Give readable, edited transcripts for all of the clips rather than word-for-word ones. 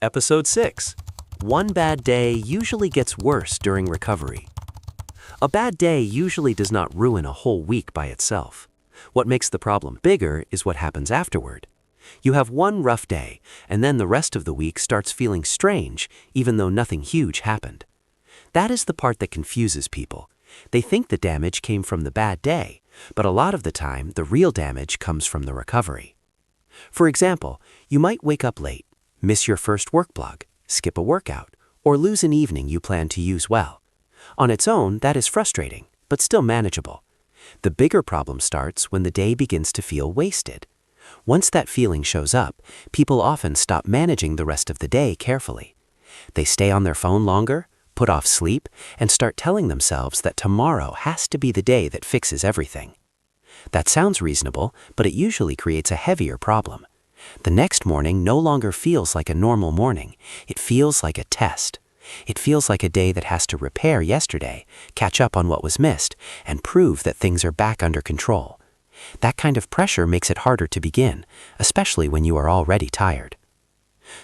Episode 6. One bad day usually gets worse during recovery. A bad day usually does not ruin a whole week by itself. What makes the problem bigger is what happens afterward. You have one rough day, and then the rest of the week starts feeling strange, even though nothing huge happened. That is the part that confuses people. They think the damage came from the bad day, but a lot of the time, the real damage comes from the recovery. For example, you might wake up late, miss your first work blog, skip a workout, or lose an evening you plan to use well. On its own, that is frustrating, but still manageable. The bigger problem starts when the day begins to feel wasted. Once that feeling shows up, people often stop managing the rest of the day carefully. They stay on their phone longer, put off sleep, and start telling themselves that tomorrow has to be the day that fixes everything. That sounds reasonable, but it usually creates a heavier problem. The next morning no longer feels like a normal morning. It feels like a test. It feels like a day that has to repair yesterday, catch up on what was missed, and prove that things are back under control. That kind of pressure makes it harder to begin, especially when you are already tired.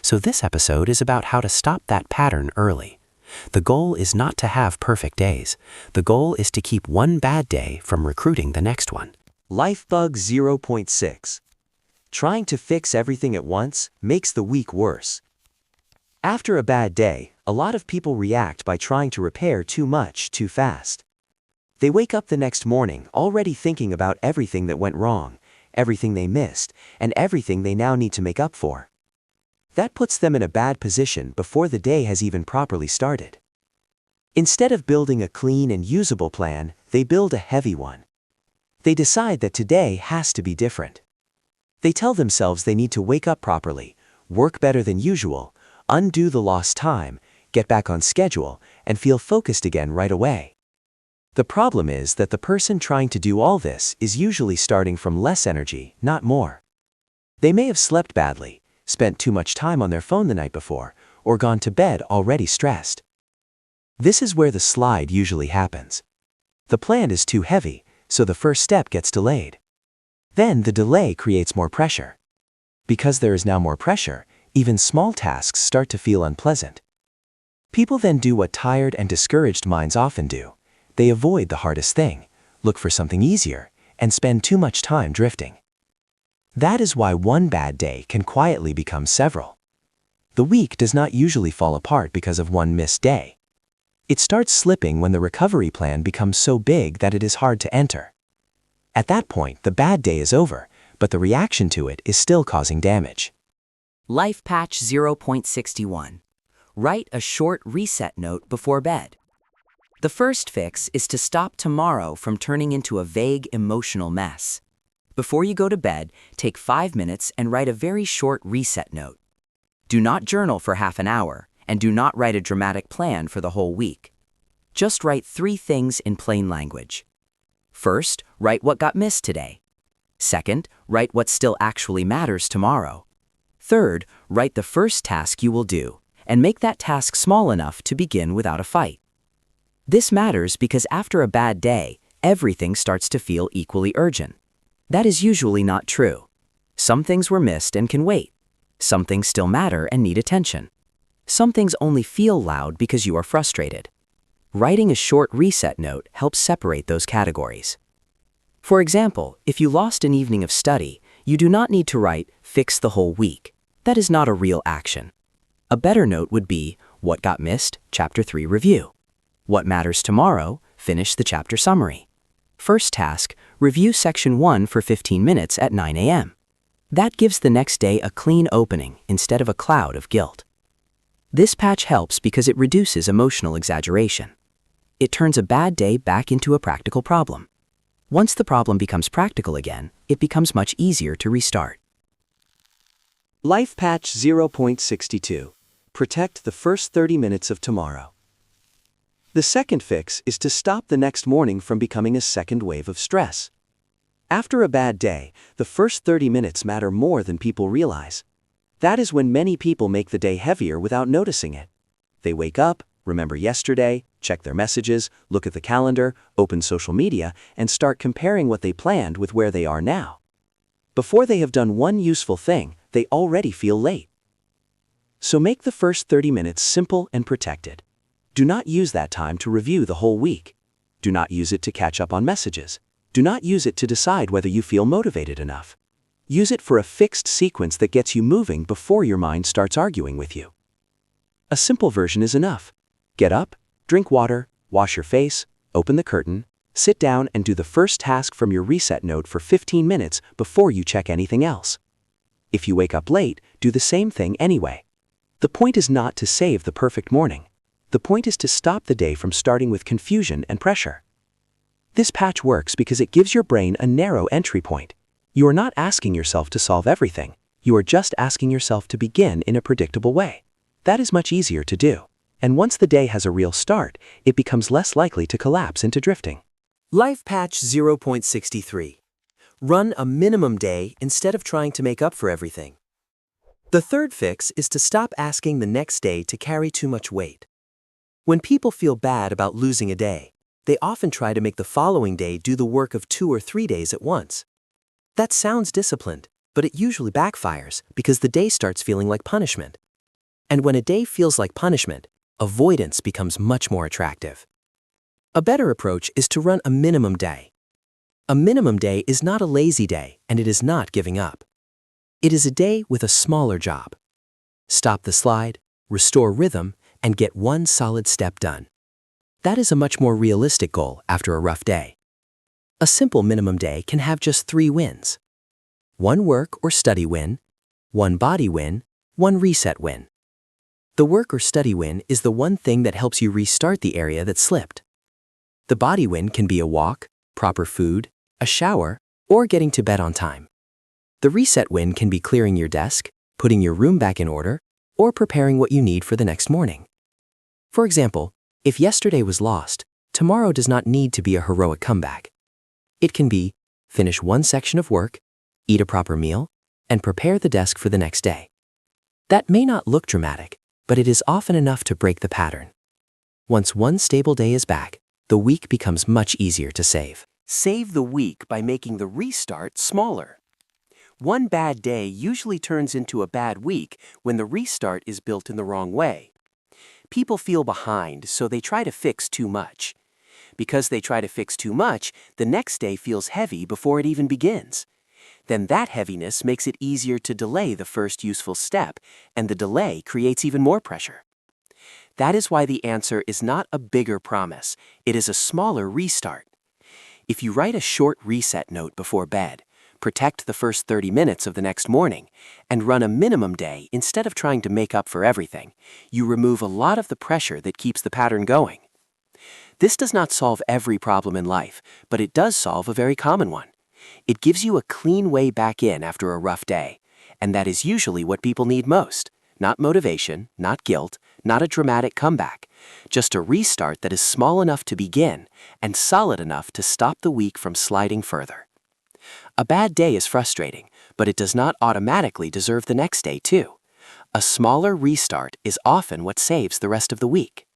So this episode is about how to stop that pattern early. The goal is not to have perfect days. The goal is to keep one bad day from recruiting the next one. LifeBug 0.6. Trying to fix everything at once makes the week worse. After a bad day, a lot of people react by trying to repair too much too fast. They wake up the next morning already thinking about everything that went wrong, everything they missed, and everything they now need to make up for. That puts them in a bad position before the day has even properly started. Instead of building a clean and usable plan, they build a heavy one. They decide that today has to be different. They tell themselves they need to wake up properly, work better than usual, undo the lost time, get back on schedule, and feel focused again right away. The problem is that the person trying to do all this is usually starting from less energy, not more. They may have slept badly, spent too much time on their phone the night before, or gone to bed already stressed. This is where the slide usually happens. The plan is too heavy, so the first step gets delayed. Then the delay creates more pressure. Because there is now more pressure, even small tasks start to feel unpleasant. People then do what tired and discouraged minds often do. They avoid the hardest thing, look for something easier, and spend too much time drifting. That is why one bad day can quietly become several. The week does not usually fall apart because of one missed day. It starts slipping when the recovery plan becomes so big that it is hard to enter. At that point, the bad day is over, but the reaction to it is still causing damage. LifePatch 0.61. Write a short reset note before bed. The first fix is to stop tomorrow from turning into a vague emotional mess. Before you go to bed, take 5 minutes and write a very short reset note. Do not journal for half an hour, and do not write a dramatic plan for the whole week. Just write 3 things in plain language. First, write what got missed today. Second, write what still actually matters tomorrow. Third, write the first task you will do, and make that task small enough to begin without a fight. This matters because after a bad day, everything starts to feel equally urgent. That is usually not true. Some things were missed and can wait. Some things still matter and need attention. Some things only feel loud because you are frustrated. Writing a short reset note helps separate those categories. For example, if you lost an evening of study, you do not need to write, "fix the whole week." That is not a real action. A better note would be, "What got missed? Chapter 3 review." "What matters tomorrow? Finish the chapter summary." First task, review section 1 for 15 minutes at 9 a.m. That gives the next day a clean opening instead of a cloud of guilt. This patch helps because it reduces emotional exaggeration. It turns a bad day back into a practical problem. Once the problem becomes practical again, it becomes much easier to restart. LifePatch 0.62. Protect the first 30 minutes of tomorrow. The second fix is to stop the next morning from becoming a second wave of stress. After a bad day, the first 30 minutes matter more than people realize. That is when many people make the day heavier without noticing it. They wake up, remember yesterday, check their messages, look at the calendar, open social media, and start comparing what they planned with where they are now. Before they have done one useful thing, they already feel late. So make the first 30 minutes simple and protected. Do not use that time to review the whole week. Do not use it to catch up on messages. Do not use it to decide whether you feel motivated enough. Use it for a fixed sequence that gets you moving before your mind starts arguing with you. A simple version is enough. Get up, drink water, wash your face, open the curtain, sit down and do the first task from your reset note for 15 minutes before you check anything else. If you wake up late, do the same thing anyway. The point is not to save the perfect morning. The point is to stop the day from starting with confusion and pressure. This patch works because it gives your brain a narrow entry point. You are not asking yourself to solve everything. You are just asking yourself to begin in a predictable way. That is much easier to do. And once the day has a real start, it becomes less likely to collapse into drifting. LifePatch 0.63. Run a minimum day instead of trying to make up for everything. The third fix is to stop asking the next day to carry too much weight. When people feel bad about losing a day, they often try to make the following day do the work of 2 or 3 days at once. That sounds disciplined, but it usually backfires because the day starts feeling like punishment. And when a day feels like punishment, avoidance becomes much more attractive. A better approach is to run a minimum day. A minimum day is not a lazy day, and it is not giving up. It is a day with a smaller job. Stop the slide, restore rhythm, and get one solid step done. That is a much more realistic goal after a rough day. A simple minimum day can have just 3 wins. 1 work or study win, 1 body win, 1 reset win. The work or study win is the one thing that helps you restart the area that slipped. The body win can be a walk, proper food, a shower, or getting to bed on time. The reset win can be clearing your desk, putting your room back in order, or preparing what you need for the next morning. For example, if yesterday was lost, tomorrow does not need to be a heroic comeback. It can be finish 1 section of work, eat a proper meal, and prepare the desk for the next day. That may not look dramatic, but it is often enough to break the pattern. Once one stable day is back, the week becomes much easier to save. Save the week by making the restart smaller. One bad day usually turns into a bad week when the restart is built in the wrong way. People feel behind, so they try to fix too much. Because they try to fix too much, the next day feels heavy before it even begins. Then that heaviness makes it easier to delay the first useful step, and the delay creates even more pressure. That is why the answer is not a bigger promise, it is a smaller restart. If you write a short reset note before bed, protect the first 30 minutes of the next morning, and run a minimum day instead of trying to make up for everything, you remove a lot of the pressure that keeps the pattern going. This does not solve every problem in life, but it does solve a very common one. It gives you a clean way back in after a rough day, and that is usually what people need most. Not motivation, not guilt, not a dramatic comeback, just a restart that is small enough to begin and solid enough to stop the week from sliding further. A bad day is frustrating, but it does not automatically deserve the next day too. A smaller restart is often what saves the rest of the week.